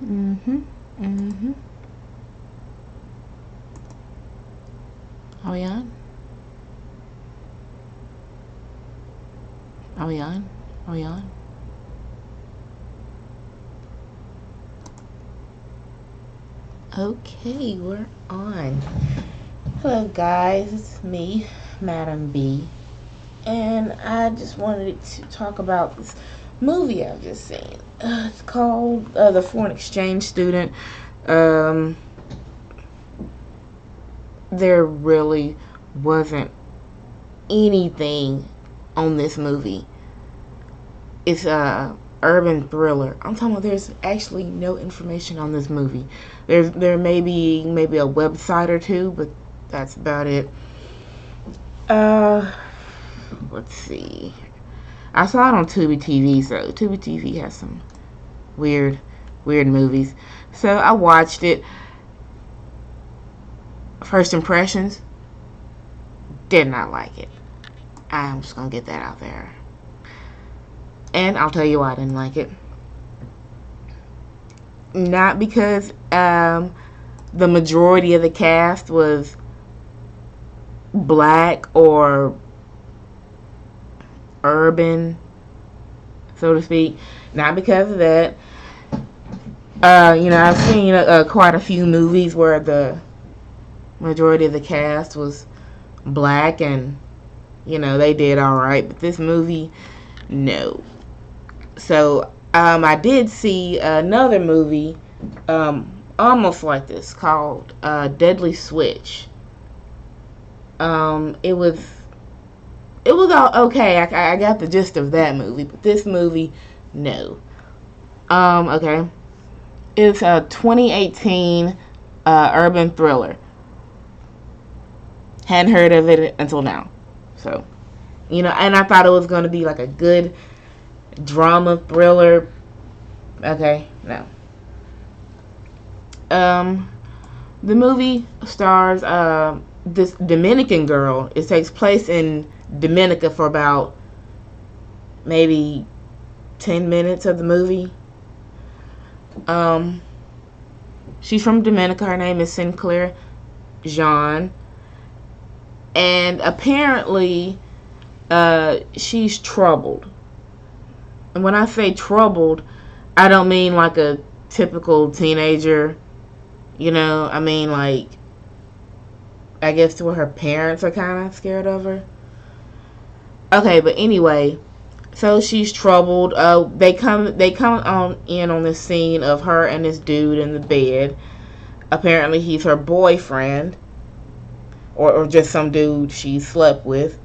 Are we on? Are we on? Are we on? Okay, we're on. Hello guys, it's me, Madam B. And I just wanted to talk about this movie I've just seen. It's called The Foreign Exchange Student. There really wasn't anything on this movie. It's a urban thriller. I'm talking about there's actually no information on this movie. There may be a website or two, but that's about it. Let's see. I saw it on Tubi TV, so Tubi TV has some weird movies. So I watched it. First impressions, did not like it. I'm just gonna get that out there. And I'll tell you why I didn't like it. Not because the majority of the cast was black or urban, so to speak. Not because of that. I've seen quite a few movies where the majority of the cast was black and, they did alright. But this movie, no. So, I did see another movie almost like this called Deadly Switch. It was all okay. I got the gist of that movie, but this movie, no. Okay. It's a 2018 urban thriller. Hadn't heard of it until now. So, and I thought it was going to be like a good drama thriller. Okay, no. The movie stars this Dominican girl. It takes place in Dominica for about maybe 10 minutes of the movie. She's from Dominica. Her name is Sinclair John. And apparently, she's troubled. And when I say troubled, I don't mean like a typical teenager. I mean like, I guess to where her parents are kind of scared of her. Okay, but anyway, so she's troubled. They come on this scene of her and this dude in the bed. Apparently, he's her boyfriend. Or just some dude she slept with.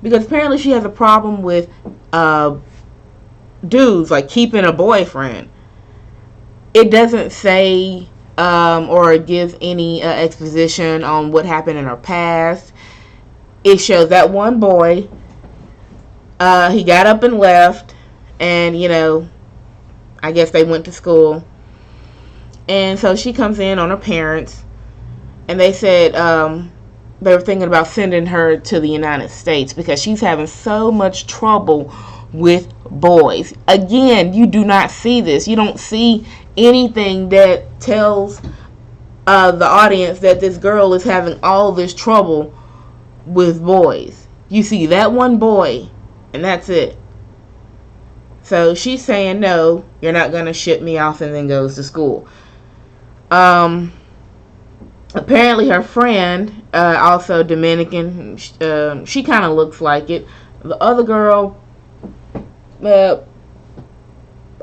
Because apparently she has a problem with dudes, like keeping a boyfriend. It doesn't say or give any exposition on what happened in her past. It shows that one boy, he got up and left, and, I guess they went to school. And so she comes in on her parents, and they said, they were thinking about sending her to the United States because she's having so much trouble with boys. Again, you do not see this. You don't see anything that tells the audience that this girl is having all this trouble with boys. You see that one boy, and that's it. So she's saying, no, you're not going to ship me off, and then goes to school. Apparently her friend, also Dominican, she kind of looks like it. The other girl,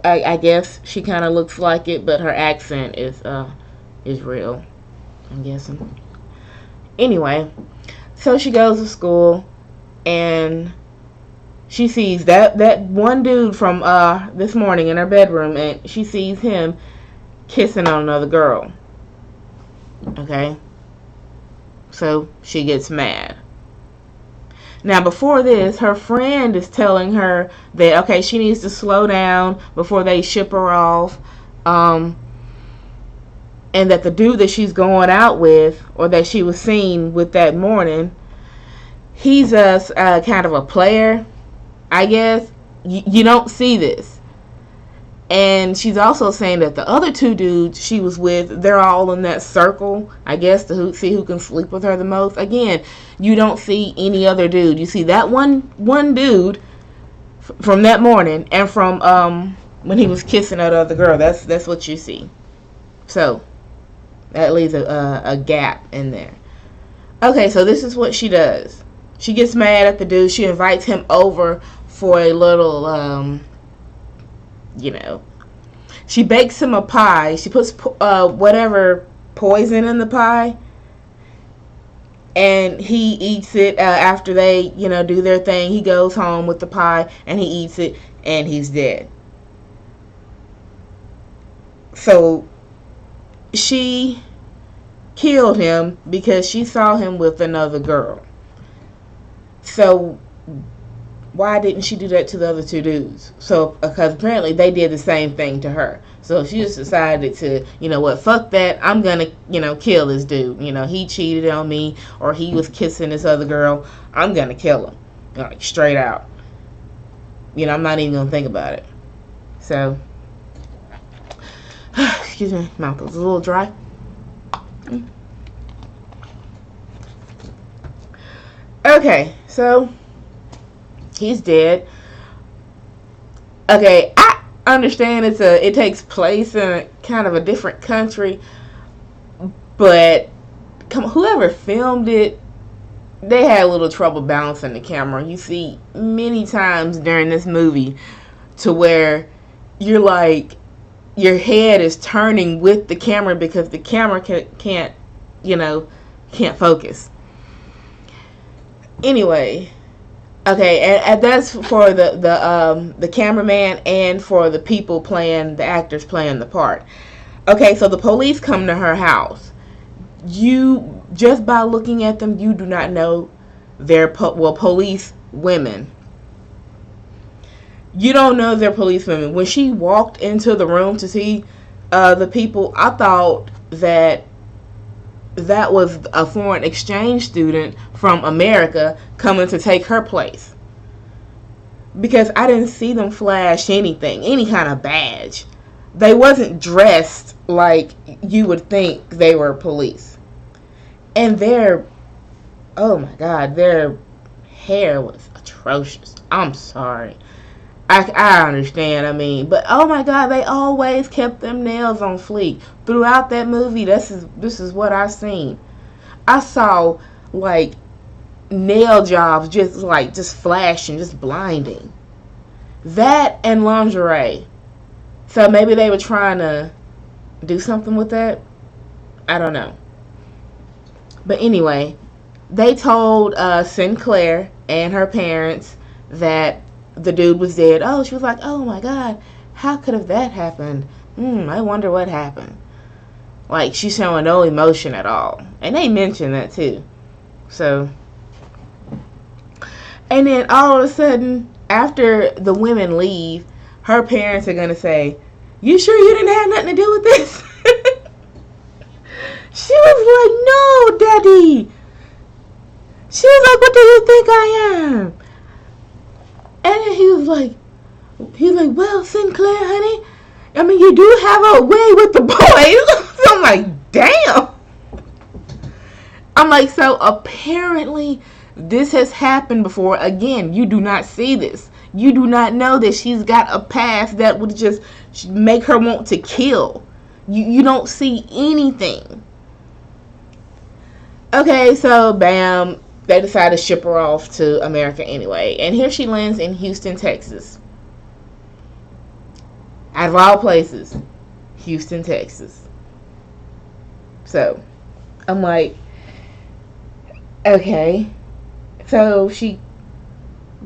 I guess she kind of looks like it, but her accent is real, I'm guessing. Anyway, so she goes to school, and she sees that one dude from this morning in her bedroom, and she sees him kissing on another girl. Okay, so she gets mad. Now, before this, her friend is telling her that, okay, she needs to slow down before they ship her off, and that the dude that she's going out with, or that she was seen with that morning, he's a kind of a player, I guess. You don't see this. And she's also saying that the other two dudes she was with, they're all in that circle, I guess, to see who can sleep with her the most. Again, you don't see any other dude. You see that one dude from that morning, and from when he was kissing that other girl. That's what you see. So that leaves a gap in there. Okay, so this is what she does. She gets mad at the dude. She invites him over for a little, she bakes him a pie. She puts whatever poison in the pie, and he eats it after they, do their thing. He goes home with the pie, and he eats it, and he's dead. So she killed him because she saw him with another girl. So why didn't she do that to the other two dudes? So, because apparently they did the same thing to her. So she just decided to, fuck that. I'm going to, kill this dude. He cheated on me, or he was kissing this other girl. I'm going to kill him. Like, straight out. I'm not even going to think about it. So, excuse me, mouth was a little dry. Okay, so he's dead. Okay, I understand it takes place in a kind of a different country, but whoever filmed it, they had a little trouble balancing the camera. You see many times during this movie to where you're like, your head is turning with the camera because the camera can't focus. Anyway, okay, and that's for the cameraman and for the actors playing the part. Okay, so the police come to her house. You, just by looking at them, you do not know they're police women. You don't know they're police women. When she walked into the room to see the people, I thought that was a foreign exchange student from America coming to take her place. Because I didn't see them flash anything, any kind of badge. They wasn't dressed like you would think they were police. And oh my God, their hair was atrocious. I'm sorry. I understand, but oh my God, they always kept them nails on fleek. Throughout that movie, this is what I've seen. I saw, like, nail jobs just flashing, just blinding. That and lingerie. So maybe they were trying to do something with that. I don't know. But anyway, they told Sinclair and her parents that the dude was dead. Oh, she was like, oh my God, how could have that happened? I wonder what happened. Like, she's showing no emotion at all. And they mentioned that too. So, and then all of a sudden, after the women leave, her parents are going to say, you sure you didn't have nothing to do with this? She was like, no, Daddy. She was like, what do you think I am? And then he was like, well, Sinclair, honey, I mean, you do have a way with the boys. So I'm like, damn. I'm like, so apparently this has happened before. Again, you do not see this. You do not know that she's got a past that would just make her want to kill. You don't see anything. Okay, so bam. They decide to ship her off to America anyway. And here she lands in Houston, Texas. Out of all places, Houston, Texas. So, I'm like, okay. So, she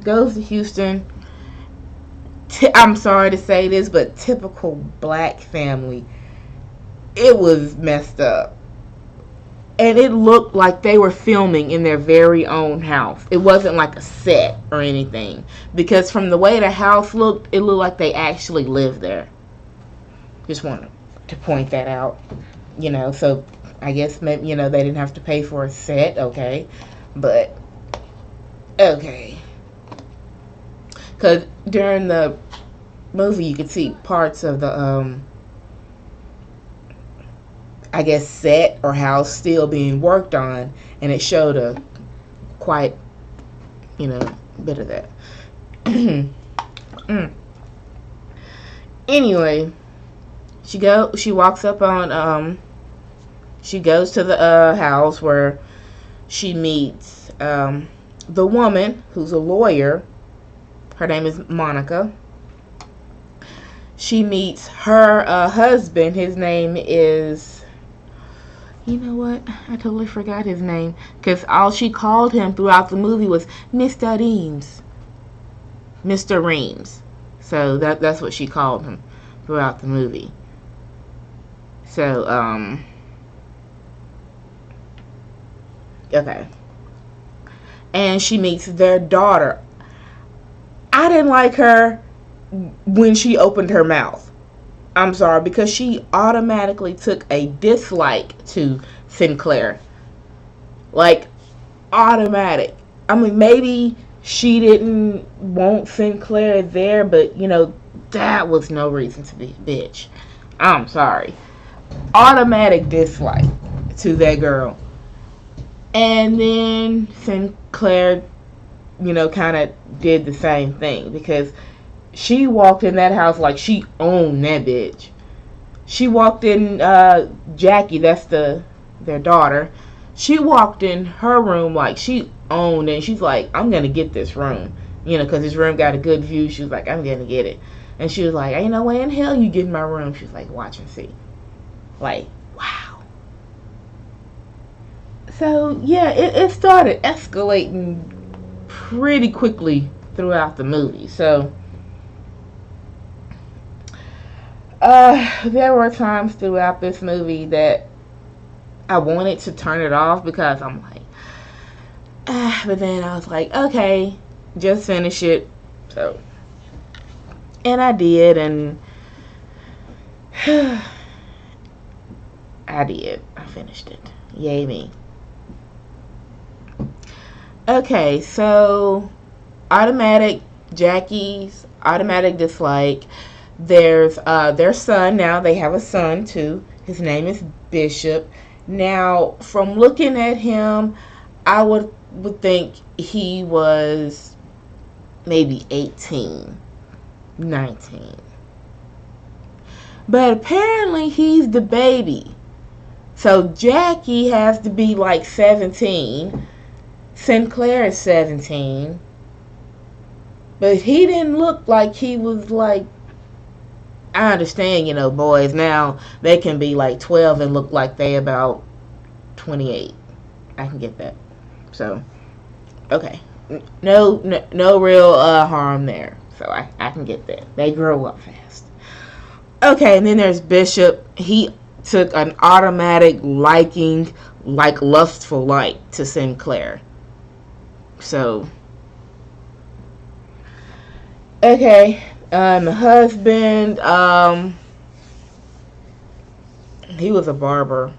goes to Houston. I'm sorry to say this, but typical black family. It was messed up. And it looked like they were filming in their very own house. It wasn't like a set or anything. Because from the way the house looked, it looked like they actually lived there. Just wanted to point that out. So I guess maybe, they didn't have to pay for a set, okay. But, okay. Because during the movie, you could see parts of the I guess set or house still being worked on, and it showed a quite bit of that. Anyway, she walks up on she goes to the house where she meets the woman who's a lawyer. Her name is Monica. She meets her husband. His name is, you know what? I totally forgot his name, because all she called him throughout the movie was Mr. Reams. Mr. Reams. So that's what she called him throughout the movie. So, okay. And she meets their daughter. I didn't like her when she opened her mouth. I'm sorry, because she automatically took a dislike to Sinclair. Like, automatic. I mean, maybe she didn't want Sinclair there, but, that was no reason to be a bitch. I'm sorry. Automatic dislike to that girl. And then Sinclair, kind of did the same thing, because she walked in that house like she owned that bitch. She walked in, Jackie, that's their daughter. She walked in her room like she owned it. She's like, I'm going to get this room. Because this room got a good view. She was like, I'm going to get it. And she was like, ain't no way in hell you get in my room. She was like, watch and see. Like, wow. So, yeah, it started escalating pretty quickly throughout the movie. So, there were times throughout this movie that I wanted to turn it off, because I'm like, but then I was like, okay, just finish it. So, and I did, and I did. I finished it. Yay me. Okay, so Jackie's automatic dislike. There's their son now. They have a son too. His name is Bishop. Now, from looking at him, I would think he was maybe 18, 19. But apparently he's the baby. So Jackie has to be like 17. Sinclair is 17. But he didn't look like he was like, I understand, boys now, they can be like 12 and look like they about 28. I can get that. So, okay. No real harm there. So I can get that. They grow up fast. Okay, and then there's Bishop. He took an automatic liking, like lustful like, to Sinclair. So, okay. The husband, he was a barber.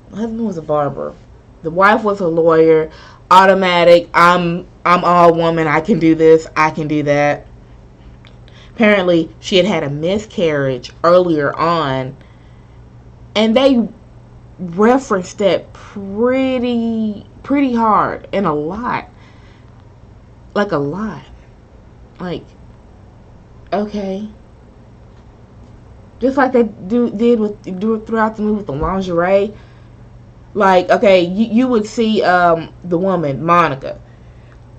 The husband was a barber. The wife was a lawyer. Automatic, I'm all woman. I can do this. I can do that. Apparently, she had a miscarriage earlier on, and they referenced that pretty hard, and a lot. Like a lot. Like, okay. Just like they do throughout the movie with the lingerie. Like, okay, you would see the woman, Monica.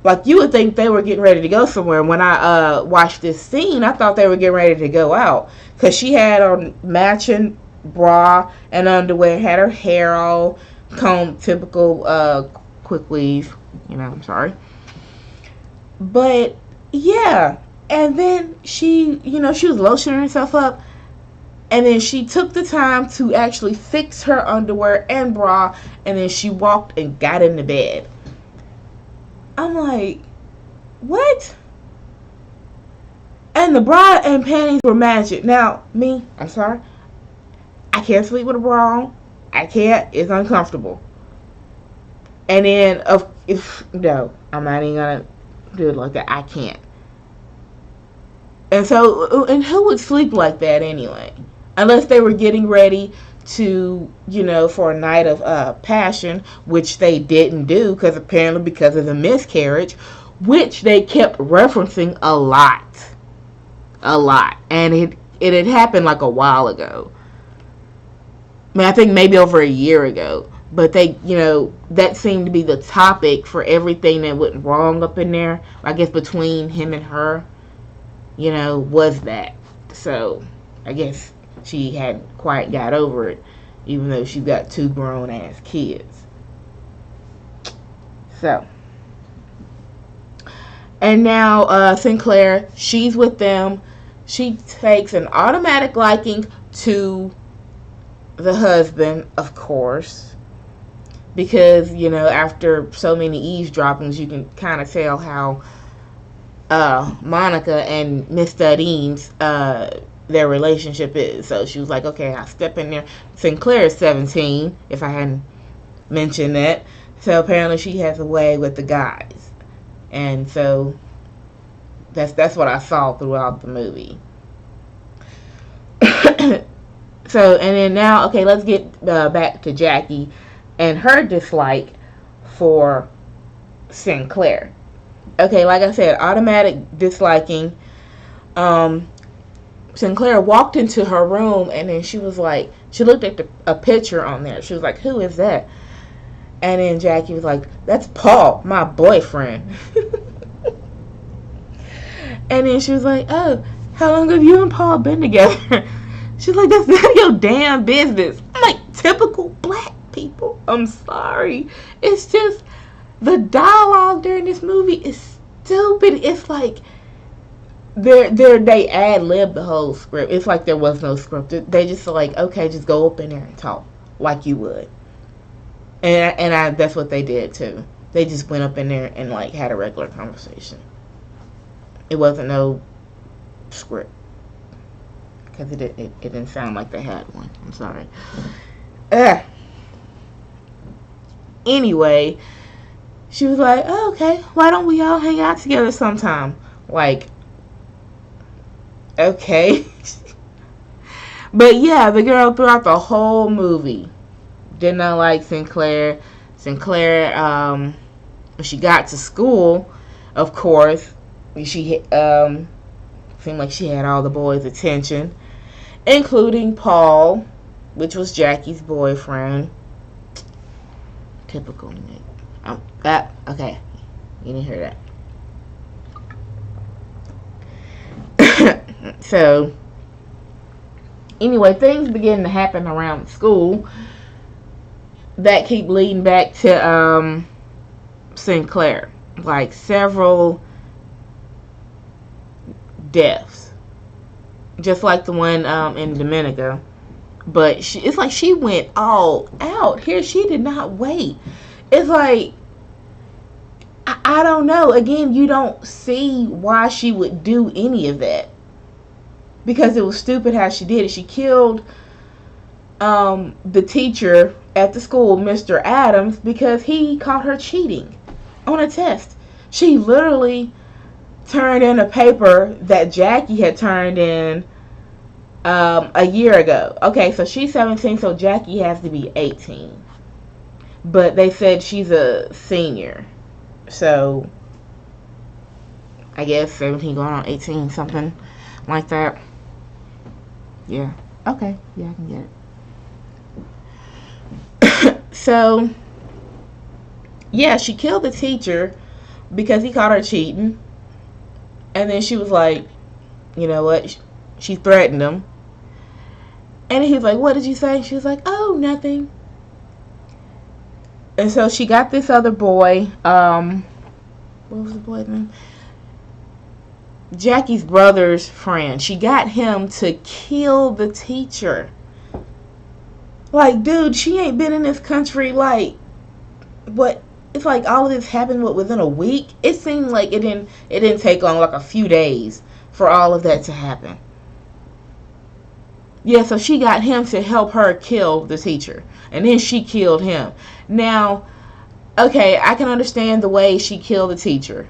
Like, you would think they were getting ready to go somewhere. When I watched this scene, I thought they were getting ready to go out. Because she had on matching bra and underwear, had her hair all combed, typical quick weave. I'm sorry. But, yeah. And then she was lotioning herself up. And then she took the time to actually fix her underwear and bra. And then she walked and got into bed. I'm like, what? And the bra and panties were matching. Now, I'm sorry. I can't sleep with a bra on. I can't. It's uncomfortable. And then, no, I'm not even going to do it like that. I can't. And so, and who would sleep like that anyway? Unless they were getting ready to, for a night of passion, which they didn't do because of the miscarriage, which they kept referencing a lot. And it had happened like a while ago. I mean, I think maybe over a year ago. But they, that seemed to be the topic for everything that went wrong up in there. I guess between him and her, was that. So, I guess she hadn't quite got over it, even though she's got 2 grown-ass kids. So. And now, Sinclair, she's with them. She takes an automatic liking to the husband, of course. Because, after so many eavesdroppings, you can kind of tell how Monica and Miss Studine's their relationship is. So she was like, okay, I'll step in there. Sinclair is 17, if I hadn't mentioned that. So apparently she has a way with the guys. And so that's what I saw throughout the movie. So, and then now, okay, let's get back to Jackie and her dislike for Sinclair. Okay, like I said, automatic disliking. Sinclair walked into her room, and then she was like, she looked at a picture on there. She was like, who is that? And then Jackie was like, that's Paul, my boyfriend. And then she was like, oh, how long have you and Paul been together? She's like, that's none of your damn business. I'm like, typical black people. I'm sorry. It's just, the dialogue during this movie is stupid. It's like, they ad-lib the whole script. It's like there was no script. They just like, okay, just go up in there and talk like you would. And that's what they did too. They just went up in there and like had a regular conversation. It wasn't no script. Because it didn't sound like they had one. I'm sorry. Anyway, she was like, oh, okay, why don't we all hang out together sometime? Like, okay. But yeah, the girl throughout the whole movie did not like Sinclair. Sinclair, when she got to school, of course, she seemed like she had all the boys' attention, including Paul, which was Jackie's boyfriend. Typical Nick. Okay, you didn't hear that. So, anyway, things begin to happen around school that keep leading back to Sinclair. Like several deaths. Just like the one in Dominica. But it's like she went all out. Here, she did not wait. It's like, I don't know. Again, you don't see why she would do any of that. Because it was stupid how she did it. She killed the teacher at the school, Mr. Adams, because he caught her cheating on a test. She literally turned in a paper that Jackie had turned in a year ago. Okay, so she's 17, so Jackie has to be 18. But they said she's a senior. So, I guess 17 going on 18, something like that. Yeah. Okay. Yeah, I can get it. So, yeah, she killed the teacher because he caught her cheating. And then she was like, you know what? She threatened him. And he was like, what did you say? She was like, oh, nothing. And so she got this other boy. What was the boy's name? Jackie's brother's friend. She got him to kill the teacher. Like, dude, she ain't been in this country, like, what? It's like all of this happened within a week. It seemed like it didn't take long, like a few days for all of that to happen. Yeah, so she got him to help her kill the teacher. And then she killed him. Now, okay, I can understand the way she killed the teacher.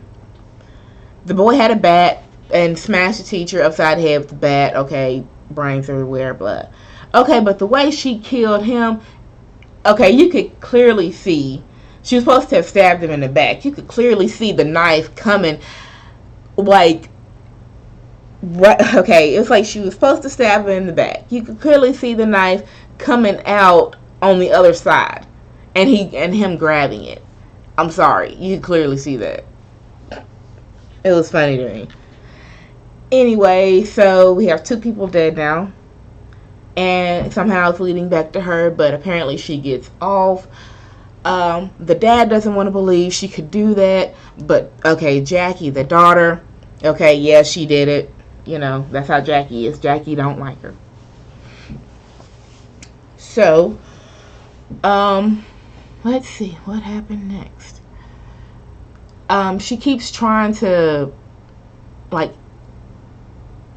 The boy had a bat. and smashed the teacher upside the head with the bat. Okay, brains everywhere, blood. Okay, but the way she killed him, okay, you could clearly see she was supposed to have stabbed him in the back. You could clearly see the knife coming, like, right. Okay, it's like she was supposed to stab him in the back. You could clearly see the knife coming out on the other side, and him grabbing it. I'm sorry, you could clearly see that. It was funny to me. Anyway, so we have 2 people dead now, and somehow it's leading back to her, but apparently she gets off. The dad doesn't want to believe she could do that, but okay, Jackie, the daughter, okay, yeah, she did it. You know, that's how Jackie is. Jackie don't like her. So, let's see what happened next. She keeps trying to, like,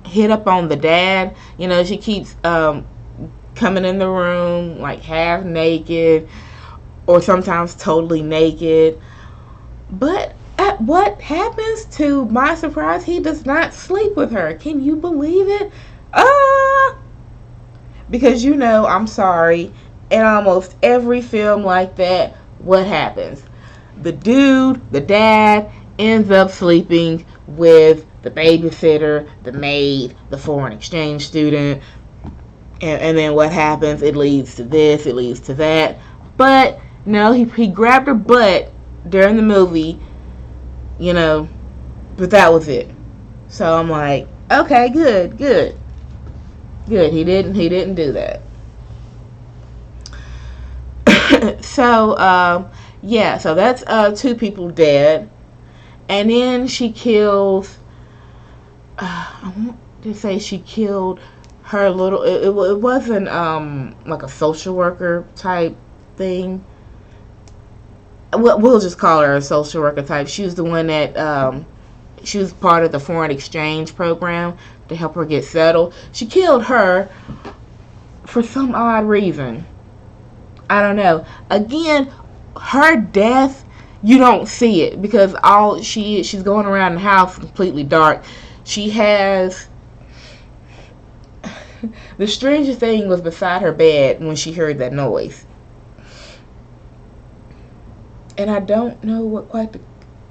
hit up on the dad. You know, she keeps coming in the room like half naked, or sometimes totally naked. But what happens, to my surprise, he does not sleep with her. Can you believe it? Because, you know, I'm sorry, in almost every film like that, what happens? The dude, the dad, ends up sleeping with the babysitter, the maid, the foreign exchange student, and then what happens? It leads to this, it leads to that. But no, he grabbed her butt during the movie, you know, but that was it. So I'm like, okay, good. He didn't do that. So yeah, so that's 2 people dead, and then she kills. I want to say she killed her little. It wasn't like a social worker type thing. We'll just call her a social worker type. She was the one that she was part of the foreign exchange program to help her get settled. She killed her for some odd reason. I don't know. Again, her death, you don't see it because she's going around the house completely dark. She has the strangest thing was beside her bed when she heard that noise. And I don't know what quite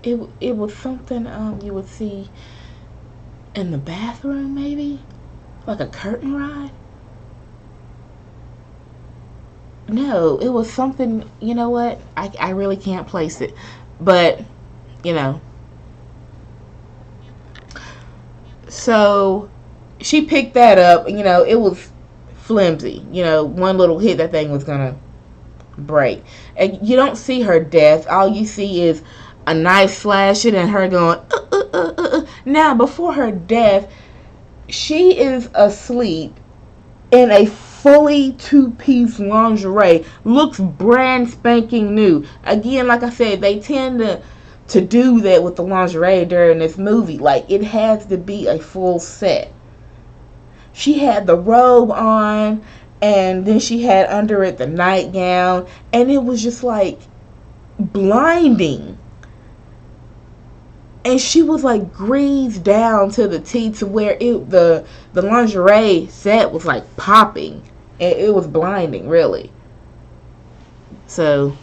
it was something you would see in the bathroom, maybe like a curtain rod. No, it was something. You know what? I really can't place it, but you know. So she picked that up. You know, it was flimsy. You know, one little hit, that thing was gonna break. And you don't see her death. All you see is a knife slashing and her going. Now, before her death, she is asleep in a fully 2-piece lingerie. Looks brand spanking new. Again, like I said, they tend to do that with the lingerie during this movie. Like, it has to be a full set. She had the robe on, and then she had under it the nightgown, and it was just like blinding. And she was like greased down to the T, to where the lingerie set was like popping. It was blinding, really. So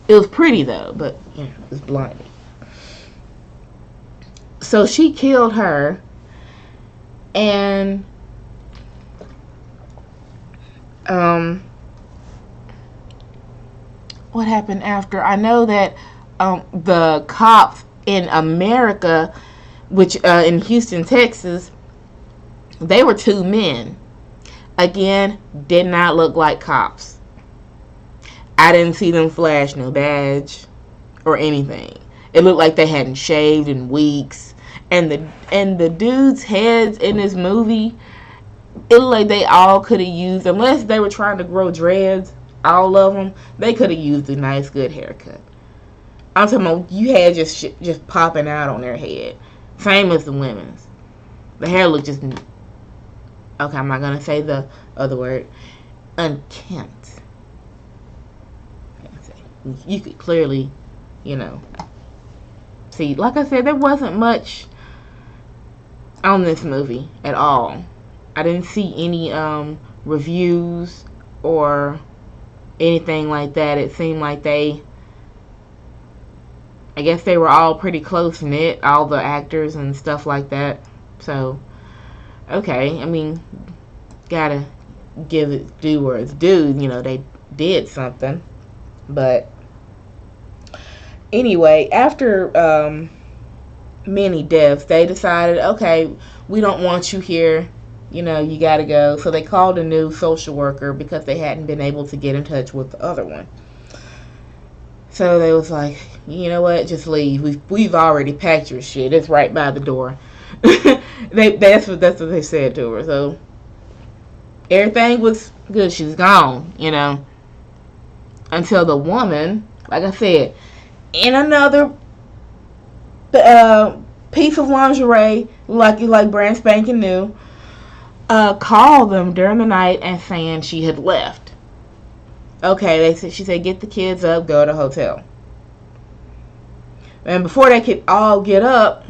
it was pretty though, but yeah, it was blinding. So she killed her, and what happened after? I know that the cops in America, which in Houston, Texas, they were 2 men. Again, did not look like cops. I didn't see them flash no badge or anything. It looked like they hadn't shaved in weeks. And the dudes' heads in this movie, it looked like they all could have used, unless they were trying to grow dreads, all of them, they could have used a nice, good haircut. I'm talking about, you had just popping out on their head. Same as the women's. The hair looked just, okay, I'm not going to say the other word, unkempt. You could clearly, see, like I said, there wasn't much on this movie at all. I didn't see any reviews or anything like that. It seemed like I guess they were all pretty close knit, all the actors and stuff like that. So, okay, I mean, gotta give it due where it's due. They did something. But anyway, after many deaths, they decided, okay, we don't want you here. You gotta go. So they called a new social worker because they hadn't been able to get in touch with the other one. So they was like, you know what, just leave. We've already packed your shit. It's right by the door. That's what they said to her. So everything was good. She's gone, until the woman, like I said, in another piece of lingerie, like brand spanking new, called them during the night and saying she had left. Okay, she said, get the kids up, go to the hotel. And before they could all get up,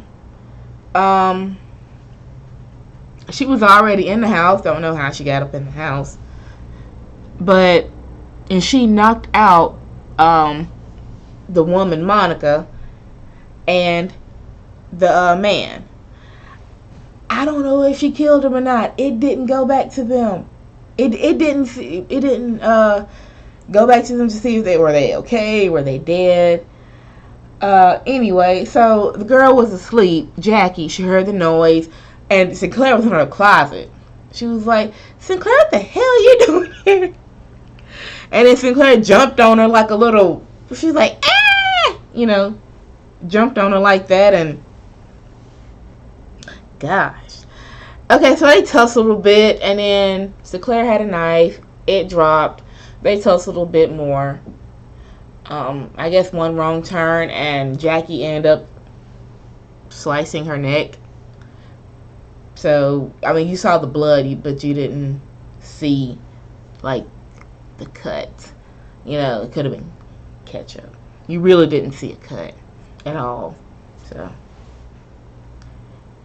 she was already in the house. Don't know how she got up in the house. And she knocked out the woman, Monica, and the man. I don't know if she killed him or not. It didn't go back to them. It didn't go back to them to see if they were okay, were they dead. Anyway, so the girl was asleep, Jackie. She heard the noise, and Sinclair was in her closet. She was like, Sinclair, what the hell are you doing here? And then Sinclair jumped on her like a little, she's like, ah! Jumped on her like that, and gosh. Okay, so they tussled a bit, and then Sinclair had a knife. It dropped. They tussled a bit more. I guess one wrong turn, and Jackie ended up slicing her neck. So, I mean, you saw the blood, but you didn't see, like, the cut. It could have been ketchup. You really didn't see a cut at all. So,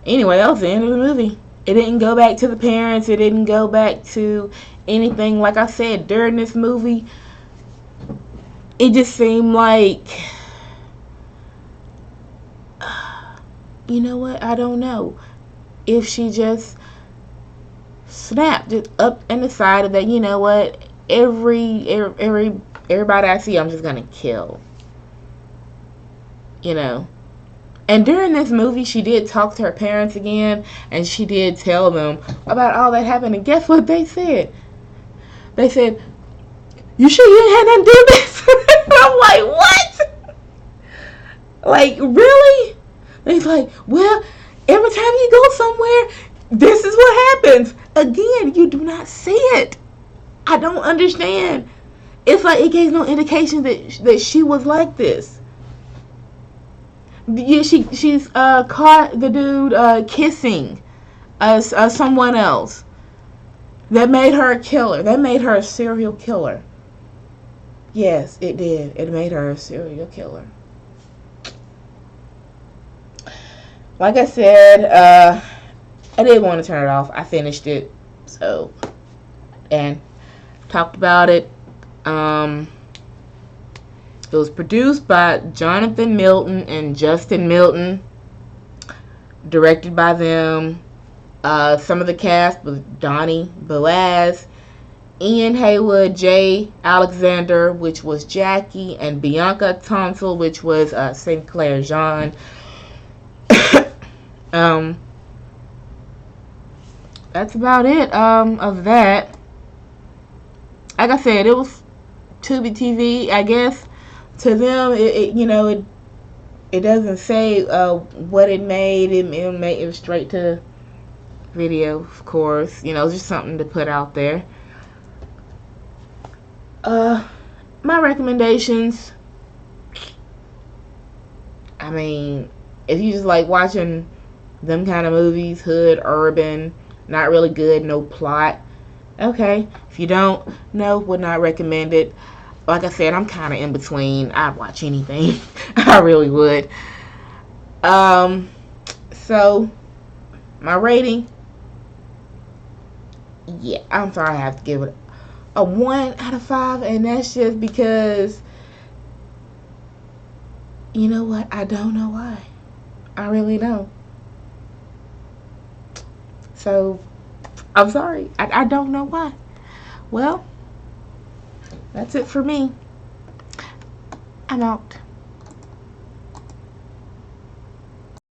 anyway, that was the end of the movie. It didn't go back to the parents. It didn't go back to anything. Like I said, during this movie, it just seemed like, you know what? I don't know if she just snapped it up and decided that, you know what? Everybody I see, I'm just gonna kill. And during this movie, she did talk to her parents again, and she did tell them about all that happened. And guess what they said? They said, you sure you ain't had nothing to do with this? I'm like, what? Like, really? They're like, well, every time you go somewhere, this is what happens. Again, you do not see it. I don't understand. It's like it gave no indication that she was like this. Yeah, she's caught the dude kissing someone else. That made her a killer. That made her a serial killer. Yes, it did. It made her a serial killer. Like I said, I did want to turn it off. I finished it. So, and talked about it. It was produced by Jonathan Milton and Justin Milton. Directed by them. Some of the cast was Donny Boaz, Ian Haywood, Jaye Alexander, which was Jackie, and Bianca Tonsall, which was Sinclair John. That's about it of that. Like I said, it was Tubi TV, I guess. To them, it doesn't say what it made. It was straight to video, of course. Just something to put out there. My recommendations. I mean, if you just like watching them kind of movies, hood, urban, not really good, no plot, okay. If you don't, no, would not recommend it. Like I said, I'm kind of in between. I'd watch anything. I really would. So, My rating, yeah, I'm sorry, I have to give it a 1 out of 5, and that's just because, you know what? I don't know why. I really don't. So, I'm sorry. I don't know why. Well, that's it for me. I'm out.